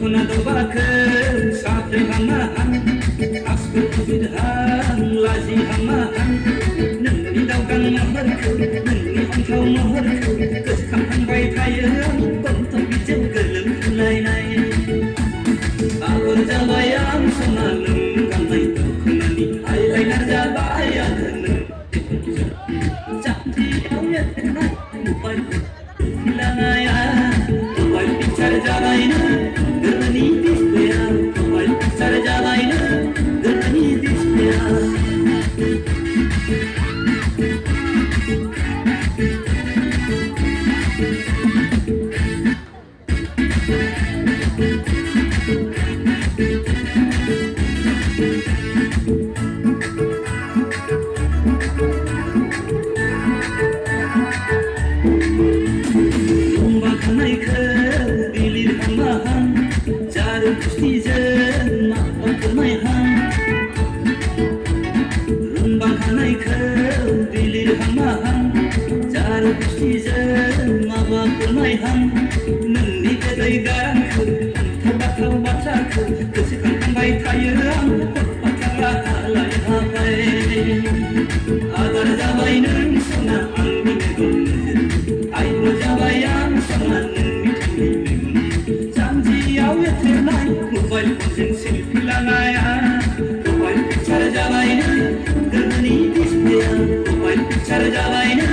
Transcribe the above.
दखना दबाखो साफ्रे हामाहां आसखौ बिदहां लाजि हामाहां नोंनि दावगां महरखौ नोंनि अन्थाव महरखौ गोसोखांहांबाय थायो आं गन्थं बिजौ गोलोमफ्रुलायनाय आगर जाबाय आं सना नों गाननाय दखनानि आइलाइनार जाबाय आङो नों जान्जियाव एरनाय मबाइल लानाया मबाइल पिक्सार जाबायनो गोरबोनि डिसप्लेया मबाइल पिक्सार जाबायनो गोरबोनि डिसप्लेया लम्बा खानायखौ बिलिर हामाहां जारौ गुस्थिजों माबा फोरमायहां लम्बा खानायखौ बिलिर हामाहां जारौ गुस्थिजों माबा फोरमायहां नोंनि गोदै गारांखौ बाथाव बाथ्राखौ गोसोखांबाय थायो आं बाथ्रा हालाय हाबाय आदार जाबाय नों सना आंनि मेगन आइब्र' जाबाय आं सना नोंनि थैनि मेगन जान्जियाव एरथेनाय मबाइल फनजों सेलफि लानाया मबाइल पिक्सार जाबायनो गोरबोनि डिसप्लेया मबाइल पिक्सार जाबायनो